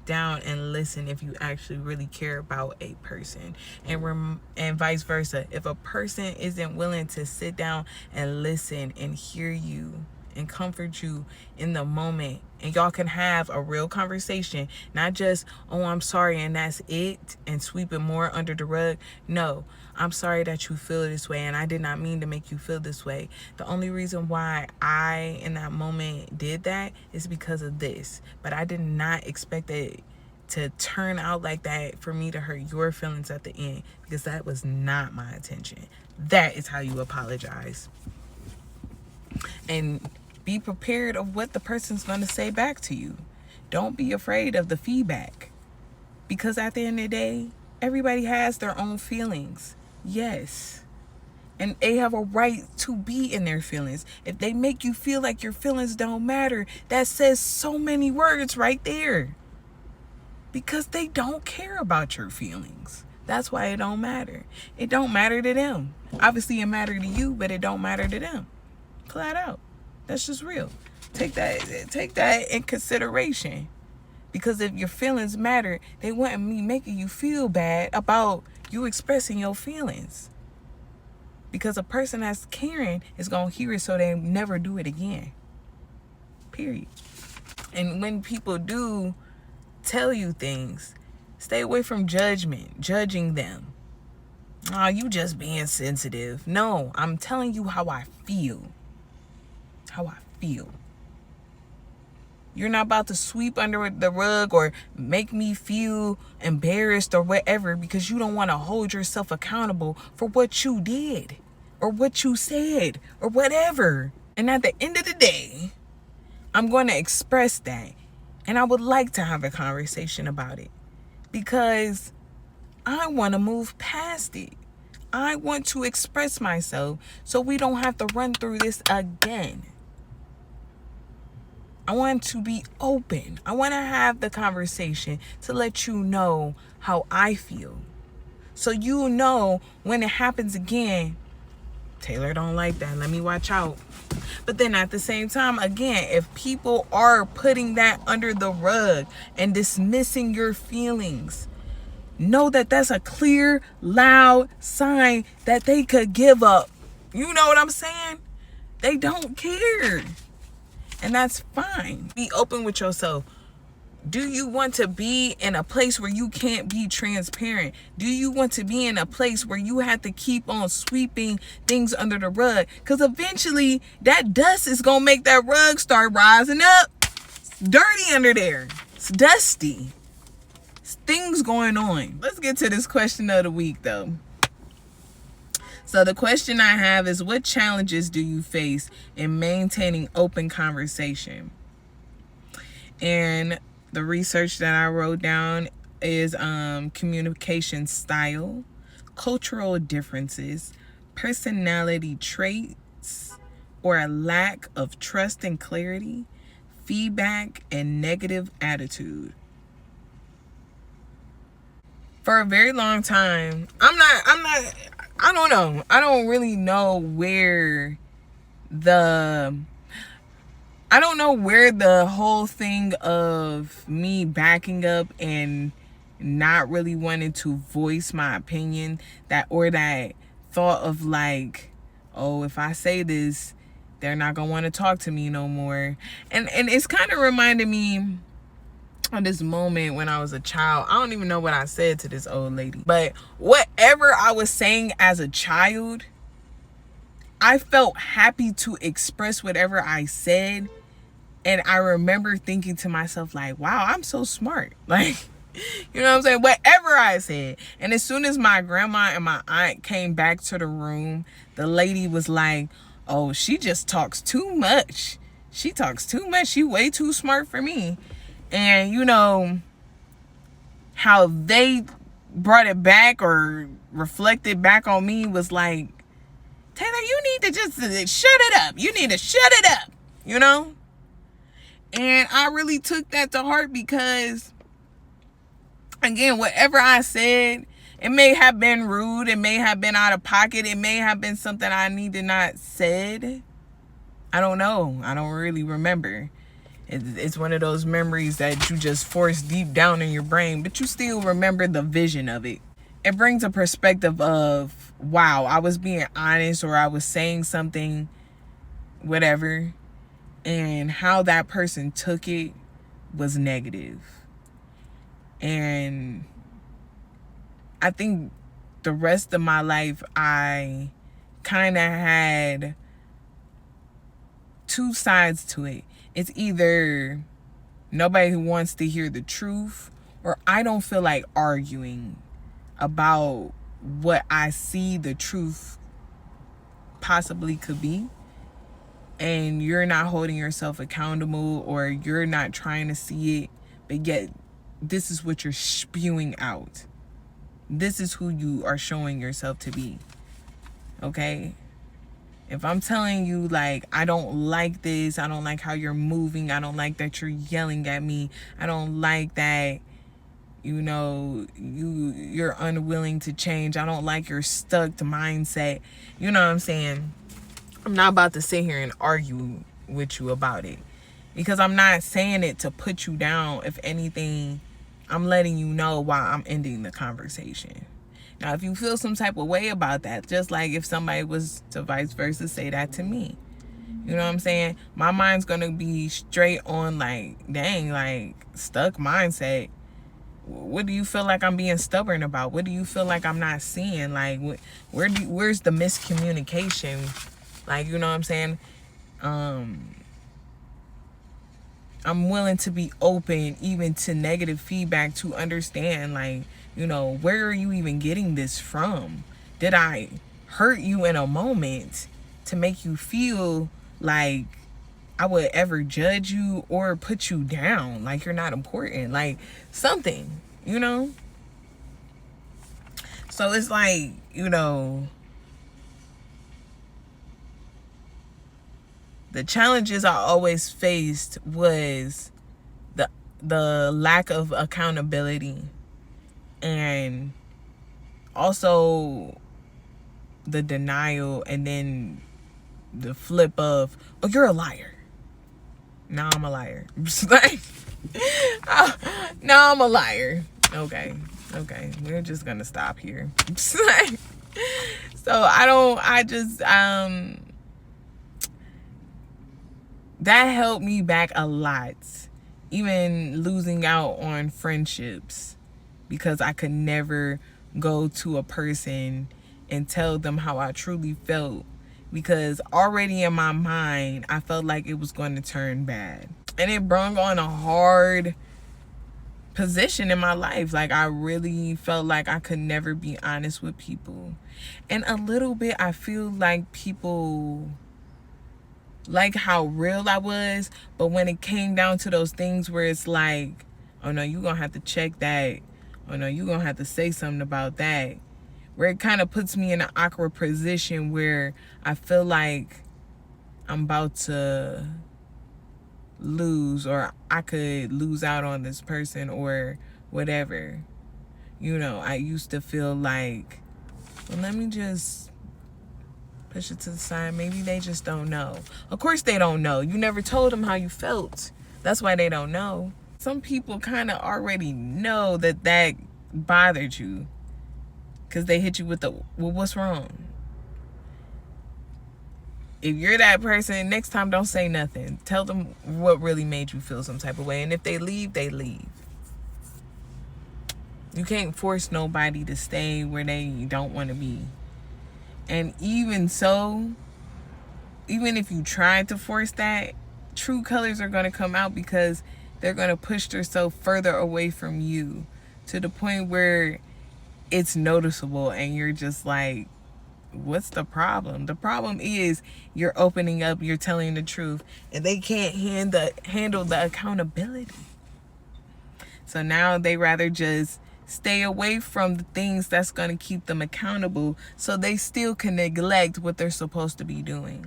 S1: down and listen if you actually really care about a person, and vice versa. If a person isn't willing to sit down and listen and hear you and comfort you in the moment, and y'all can have a real conversation, not just, oh, I'm sorry, and that's it, and sweep it more under the rug. No, I'm sorry that you feel this way, and I did not mean to make you feel this way. The only reason why I, in that moment, did that is because of this, but I did not expect it to turn out like that for me to hurt your feelings at the end, because that was not my intention. That is how you apologize. And be prepared of what the person's going to say back to you. Don't be afraid of the feedback, because at the end of the day, everybody has their own feelings. Yes. And they have a right to be in their feelings. If they make you feel like your feelings don't matter, that says so many words right there. Because they don't care about your feelings. That's why it don't matter. It don't matter to them. Obviously it matter to you, but it don't matter to them. Flat out. That's just real. Take that in consideration. Because if your feelings matter, they wouldn't be making you feel bad about you expressing your feelings. Because a person that's caring is going to hear it so they never do it again. period. And when people do tell you things, stay away from judging them. Oh, you just being sensitive. No, I'm telling you how I feel. How I feel. You're not about to sweep under the rug or make me feel embarrassed or whatever because you don't want to hold yourself accountable for what you did or what you said or whatever. And at the end of the day, I'm going to express that. And I would like to have a conversation about it because I want to move past it. I want to express myself so we don't have to run through this again. I want to be open. I want to have the conversation to let you know how I feel. So you know when it happens again, Taylor don't like that. Let me watch out. But then at the same time, again, if people are putting that under the rug and dismissing your feelings, know that that's a clear, loud sign that they could give up. You know what I'm saying? They don't care. And that's fine. Be open with yourself. Do you want to be in a place where you can't be transparent? Do you want to be in a place where you have to keep on sweeping things under the rug? Because eventually that dust is going to make that rug start rising up. It's dirty under there. It's dusty. It's things going on. Let's get to this question of the week though. So the question I have is, what challenges do you face in maintaining open conversation? And the research that I wrote down is communication style, cultural differences, personality traits, or a lack of trust and clarity, feedback, and negative attitude. For a very long time, I don't know. I don't really know where the whole thing of me backing up and not really wanting to voice my opinion, that thought of like, oh, if I say this, they're not gonna want to talk to me no more. And it's kind of reminded me of this moment when I was a child. I don't even know what I said to this old lady, but whatever I was saying as a child, I felt happy to express whatever I said. And I remember thinking to myself like, wow, I'm so smart. Like, you know what I'm saying? Whatever I said. And as soon as my grandma and my aunt came back to the room, the lady was like, oh, she just talks too much. She talks too much. She way too smart for me. And you know how they brought it back or reflected back on me was like, Taylor, you need to just shut it up. You need to shut it up, you know? And I really took that to heart because, again, whatever I said, it may have been rude. It may have been out of pocket. It may have been something I needed not said. I don't know. I don't really remember. It's one of those memories that you just force deep down in your brain, but you still remember the vision of it. It brings a perspective of, wow, I was being honest, or I was saying something, whatever, and how that person took it was negative. And I think the rest of my life, I kind of had two sides to it. It's either nobody who wants to hear the truth, or I don't feel like arguing about what I see the truth possibly could be. And you're not holding yourself accountable, or you're not trying to see it, but yet this is what you're spewing out. This is who you are showing yourself to be. Okay? If I'm telling you, like, I don't like this, I don't like how you're moving, I don't like that you're yelling at me, I don't like that, you know, you're unwilling to change, I don't like your stuck mindset, you know what I'm saying? I'm not about to sit here and argue with you about it, because I'm not saying it to put you down. If anything, I'm letting you know why I'm ending the conversation. Now, if you feel some type of way about that, just like if somebody was to vice versa say that to me, You know what I'm saying? My mind's gonna be straight on like, dang, like stuck mindset. What do you feel like I'm being stubborn about? What do you feel like I'm not seeing? Like, where's the miscommunication? Like, you know what I'm saying? I'm willing to be open even to negative feedback to understand, like, you know, where are you even getting this from? Did I hurt you in a moment to make you feel like I would ever judge you or put you down, like you're not important, like something, you know? So it's like, you know, the challenges I always faced was the lack of accountability, and also the denial, and then the flip of, oh, you're a liar. Now I'm a liar. Like, now I'm a liar. Okay, we're just gonna stop here. So that helped me back a lot, even losing out on friendships, because I could never go to a person and tell them how I truly felt, because already in my mind I felt like it was going to turn bad, and it brought on a hard position in my life. Like, I really felt like I could never be honest with people, and a little bit I feel like people like how real I was, but when it came down to those things where it's like, oh no, you're gonna have to check that, oh no, you're gonna have to say something about that, where it kind of puts me in an awkward position where I feel like I'm about to lose, or I could lose out on this person or whatever. You know, I used to feel like, well, let me just push it to the side. Maybe they just don't know. Of course they don't know. You never told them how you felt. That's why they don't know. Some people kind of already know that bothered you, because they hit you with the, well, what's wrong? If you're that person, next time don't say nothing. Tell them what really made you feel some type of way. And if they leave, they leave. You can't force nobody to stay where they don't want to be. And even so, even if you try to force that, true colors are going to come out, because they're going to push themselves further away from you to the point where it's noticeable, and you're just like, what's the problem? The problem is you're opening up, you're telling the truth, and they can't handle the accountability. So now they rather just stay away from the things that's going to keep them accountable, so they still can neglect what they're supposed to be doing.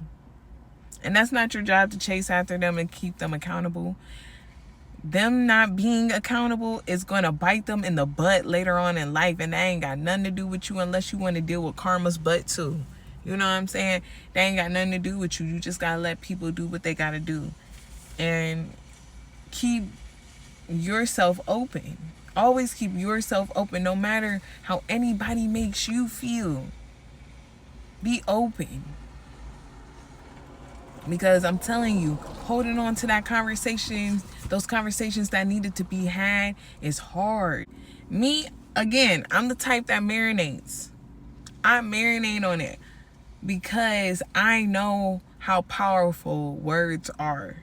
S1: And that's not your job to chase after them and keep them accountable. Them not being accountable is going to bite them in the butt later on in life, and that ain't got nothing to do with you unless you want to deal with karma's butt too. You know what I'm saying? That ain't got nothing to do with you. You just got to let people do what they got to do, and keep yourself open. Always keep yourself open, no matter how anybody makes you feel. Be open. Because I'm telling you, holding on to that conversation, those conversations that needed to be had, is hard. Me, again, I'm the type that marinates. I marinate on it because I know how powerful words are.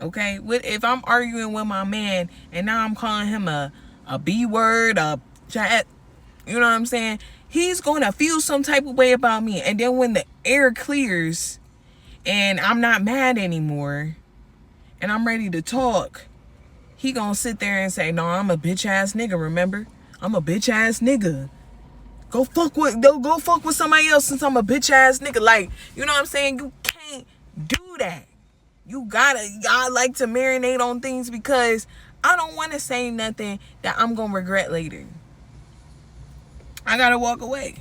S1: Okay? If I'm arguing with my man and now I'm calling him a B word, a chat, you know what I'm saying? He's going to feel some type of way about me. And then when the air clears and I'm not mad anymore and I'm ready to talk, he going to sit there and say, no, I'm a bitch ass nigga, remember? I'm a bitch ass nigga. Go fuck with somebody else since I'm a bitch ass nigga. Like, you know what I'm saying? You can't do that. I like to marinate on things because I don't want to say nothing that I'm going to regret later. I got to walk away.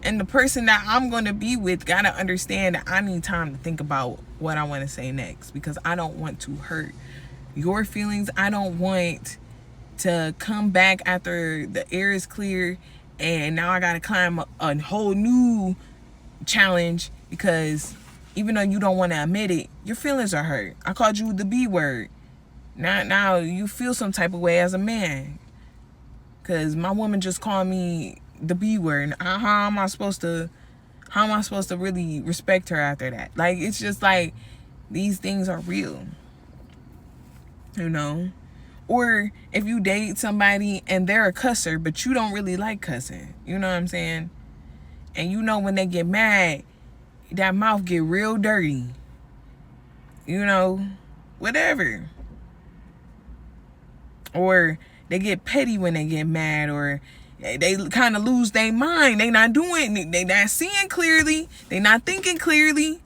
S1: And the person that I'm going to be with got to understand that I need time to think about what I want to say next, because I don't want to hurt your feelings. I don't want to come back after the air is clear and now I got to climb a whole new challenge Because even though you don't want to admit it, your feelings are hurt. I called you the B word. Now you feel some type of way as a man. Because my woman just called me the B word. How am I supposed to really respect her after that? Like, it's just like, these things are real. You know? Or if you date somebody and they're a cusser, but you don't really like cussing. You know what I'm saying? And you know when they get mad, that mouth get real dirty. You know? Whatever. Or they get petty when they get mad, or they kind of lose their mind. They not seeing clearly. They not thinking clearly.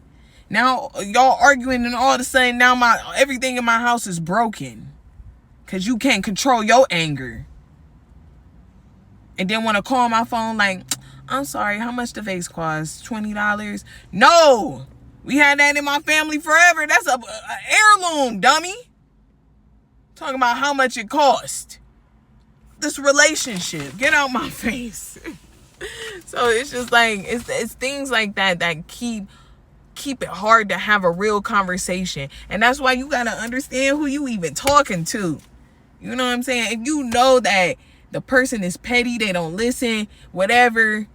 S1: Now y'all arguing, and all of a sudden now everything in my house is broken. Cause you can't control your anger. And then want to call my phone like, I'm sorry, how much the vase cost? $20? No! We had that in my family forever. That's a heirloom, dummy. Talking about how much it cost. This relationship. Get out my face. So it's just like, it's things like that keep it hard to have a real conversation. And that's why you got to understand who you even talking to. You know what I'm saying? If you know that the person is petty, they don't listen, whatever,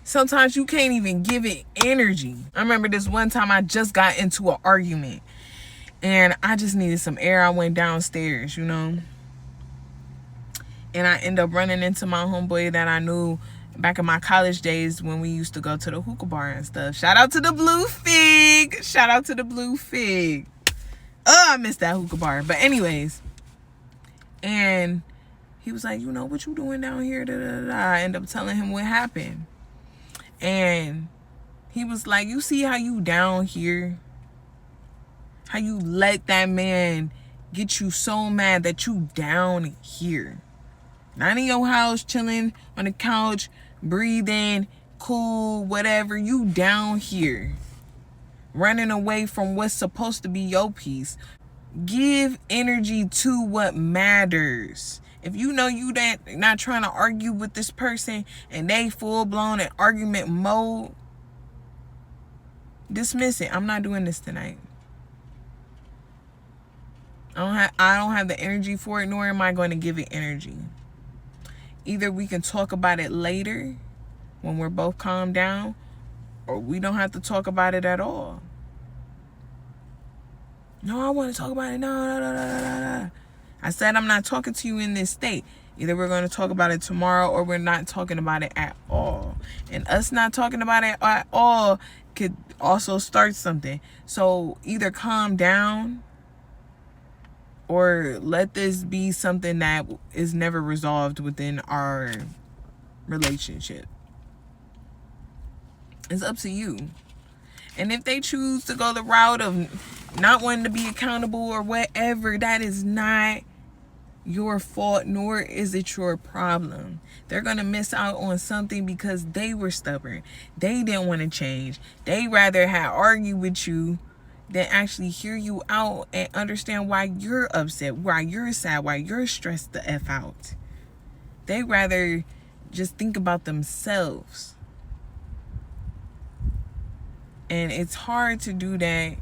S1: sometimes you can't even give it energy. I remember this one time I just got into an argument. And I just needed some air. I went downstairs, you know. And I ended up running into my homeboy that I knew back in my college days when we used to go to the hookah bar and stuff. Shout out to the Blue Fig. Shout out to the Blue Fig. Oh, I missed that hookah bar. But anyways. And he was like, you know, what you doing down here? Da, da, da. I ended up telling him what happened. And he was like, you see how you down here? How you let that man get you so mad that you down here. Not in your house, chilling on the couch, breathing, cool, whatever. You down here. Running away from what's supposed to be your peace. Give energy to what matters. If you know you not trying to argue with this person and they full blown in argument mode, dismiss it. I'm not doing this tonight. I don't have the energy for it, nor am I going to give it energy. Either we can talk about it later when we're both calmed down, or we don't have to talk about it at all. No, I want to talk about it. No. I said I'm not talking to you in this state. Either we're going to talk about it tomorrow, or we're not talking about it at all. And us not talking about it at all could also start something. So either calm down, or let this be something that is never resolved within our relationship. It's up to you. And if they choose to go the route of not wanting to be accountable or whatever, that is not your fault, nor is it your problem. They're going to miss out on something because they were stubborn. They didn't want to change. They rather had argued with you than actually hear you out and understand why you're upset, why you're sad, why you're stressed the F out. They rather just think about themselves. And it's hard to do that,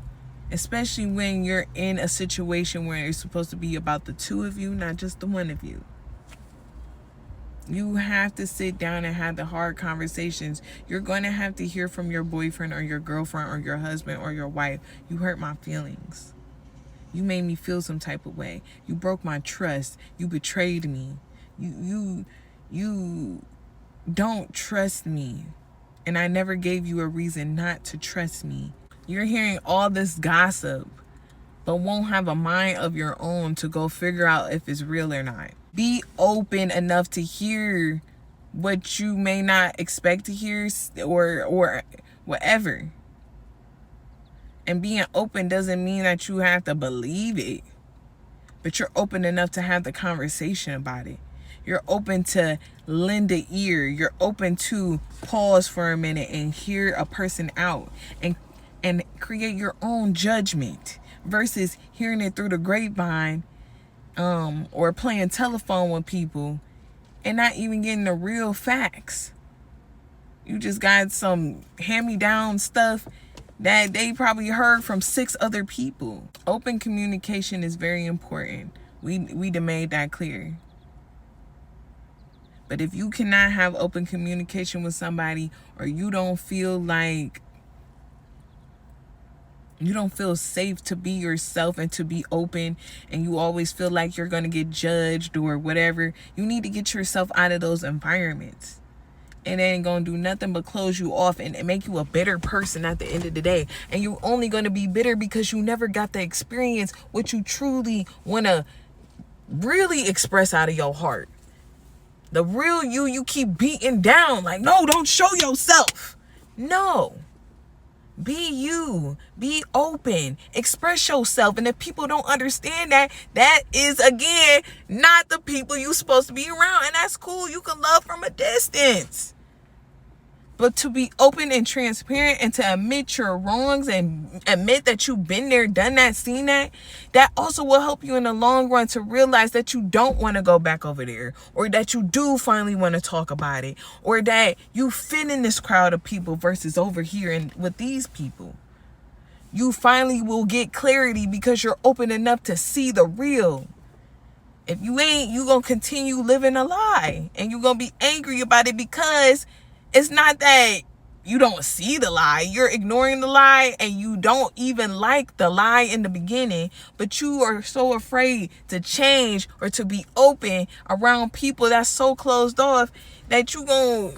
S1: especially when you're in a situation where it's supposed to be about the two of you, not just the one of you. You have to sit down and have the hard conversations. You're going to have to hear from your boyfriend or your girlfriend or your husband or your wife. You hurt my feelings. You made me feel some type of way. You broke my trust. You betrayed me. You don't trust me. And I never gave you a reason not to trust me. You're hearing all this gossip, but won't have a mind of your own to go figure out if it's real or not. Be open enough to hear what you may not expect to hear, or whatever. And being open doesn't mean that you have to believe it, but you're open enough to have the conversation about it. You're open to lend an ear. You're open to pause for a minute and hear a person out and create your own judgment versus hearing it through the grapevine, or playing telephone with people and not even getting the real facts. You just got some hand-me-down stuff that they probably heard from 6 other people. Open communication is very important. We done made that clear. But if you cannot have open communication with somebody, or you don't feel safe to be yourself and to be open, and you always feel like you're going to get judged or whatever, you need to get yourself out of those environments. And it ain't going to do nothing but close you off and make you a bitter person at the end of the day. And you're only going to be bitter because you never got to experience what you truly want to really express out of your heart. The real you keep beating down. Like, no, don't show yourself. No. Be you. Be open. Express yourself. And if people don't understand that, that is, again, not the people you're supposed to be around. And that's cool. You can love from a distance. But to be open and transparent and to admit your wrongs and admit that you've been there, done that, seen that, that also will help you in the long run to realize that you don't want to go back over there, or that you do finally want to talk about it, or that you fit in this crowd of people versus over here and with these people. You finally will get clarity because you're open enough to see the real. If you ain't, you going to continue living a lie, and you're going to be angry about it because it's not that you don't see the lie. You're ignoring the lie, and you don't even like the lie in the beginning, but you are so afraid to change or to be open around people that's so closed off that you gonna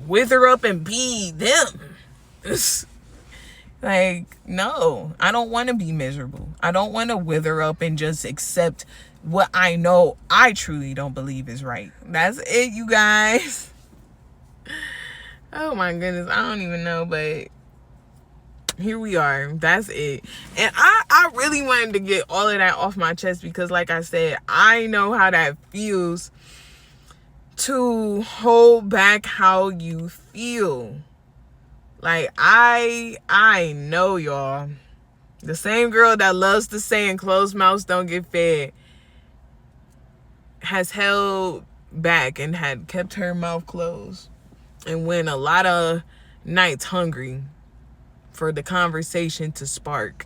S1: wither up and be them. Like, no, I don't want to be miserable. I don't want to wither up and just accept what I know I truly don't believe is right. That's it, you guys. Oh my goodness, I don't even know, but here we are. That's it. And I really wanted to get all of that off my chest because, like I said, I know how that feels to hold back how you feel. Like, I know, y'all. The same girl that loves to say "and closed mouths don't get fed" has held back and had kept her mouth closed and went a lot of nights hungry for the conversation to spark.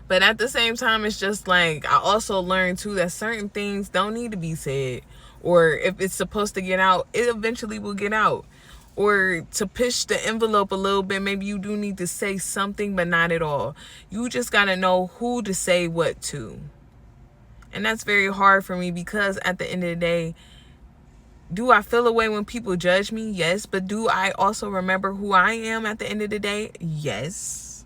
S1: But at the same time, it's just like, I also learned too that certain things don't need to be said, or if it's supposed to get out, it eventually will get out. Or to push the envelope a little bit, maybe you do need to say something, but not at all. You just got to know who to say what to. And that's very hard for me because at the end of the day, do I feel away when people judge me? Yes. But do I also remember who I am at the end of the day? Yes.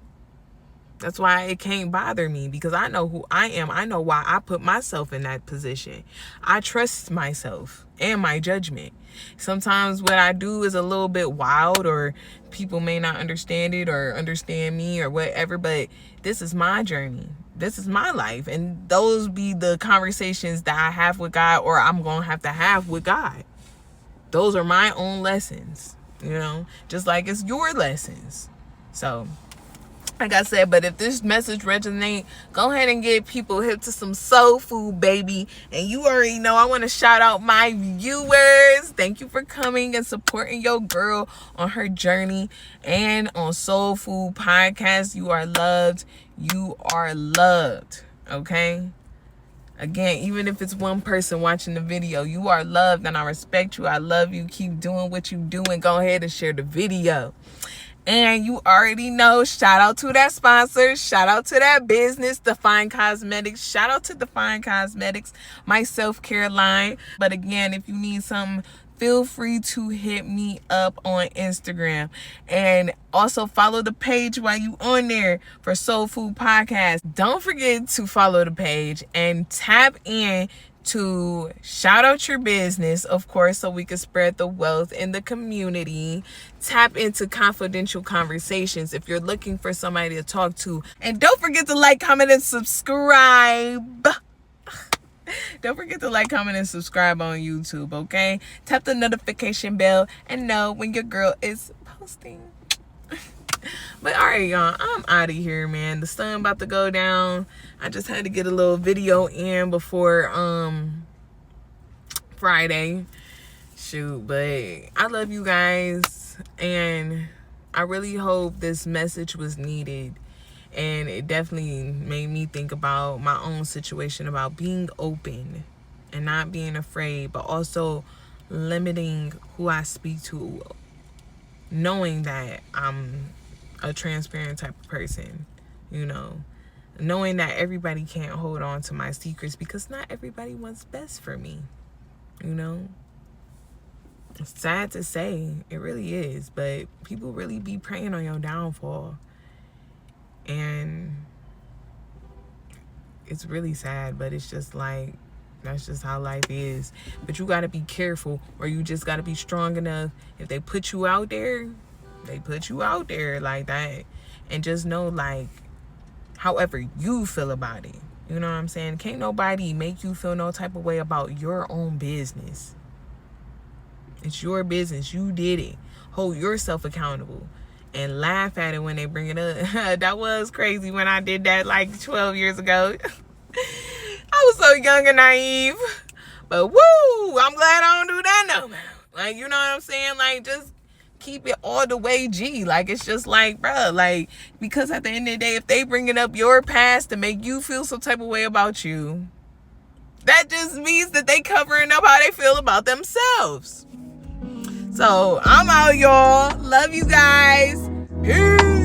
S1: That's why it can't bother me, because I know who I am. I know why I put myself in that position. I trust myself and my judgment. Sometimes what I do is a little bit wild, or people may not understand it or understand me or whatever, but this is my journey. This is my life. And those be the conversations that I have with God, or I'm going to have with God. Those are my own lessons, you know, just like it's your lessons. So, like I said, but if this message resonates, go ahead and get people hip to some soul food, baby. And you already know I want to shout out my viewers. Thank you for coming and supporting your girl on her journey and on Soul Food Podcast. You are loved. You are loved. Okay? Again, even if it's one person watching the video, you are loved, and I respect you. I love you. Keep doing what you do, and go ahead and share the video. And you already know, shout out to that sponsor. Shout out to that business, Define Cosmetics. Shout out to Define Cosmetics, my self-care line. But again, if you need something, feel free to hit me up on Instagram. And also follow the page while you on there for Soul Food Podcast. Don't forget to follow the page and tap in to shout out your business, of course, so we can spread the wealth in the community. Tap into confidential conversations if you're looking for somebody to talk to. And don't forget to like, comment, and subscribe. Don't forget to like, comment, and subscribe on YouTube, okay? Tap the notification bell and know when your girl is posting. But all right, y'all, I'm out of here, man. The sun about to go down. I just had to get a little video in before Friday. Shoot, but I love you guys, and I really hope this message was needed. And it definitely made me think about my own situation, about being open and not being afraid, but also limiting who I speak to, knowing that I'm a transparent type of person, you know, knowing that everybody can't hold on to my secrets because not everybody wants best for me, you know. It's sad to say, it really is, but people really be preying on your downfall. And it's really sad, but it's just like, that's just how life is. But you got to be careful, or you just got to be strong enough. If they put you out there, they put you out there like that. And just know, like, however you feel about it. You know what I'm saying? Can't nobody make you feel no type of way about your own business. It's your business. You did it. Hold yourself accountable. And laugh at it when they bring it up. That was crazy when I did that like 12 years ago. I was so young and naive. But woo, I'm glad I don't do that no more. Like, you know what I'm saying? Like, just keep it all the way G. Like, it's just like, bruh, like, because at the end of the day, if they bringing up your past to make you feel some type of way about you, that just means that they covering up how they feel about themselves. So I'm out, y'all. Love you guys. Peace.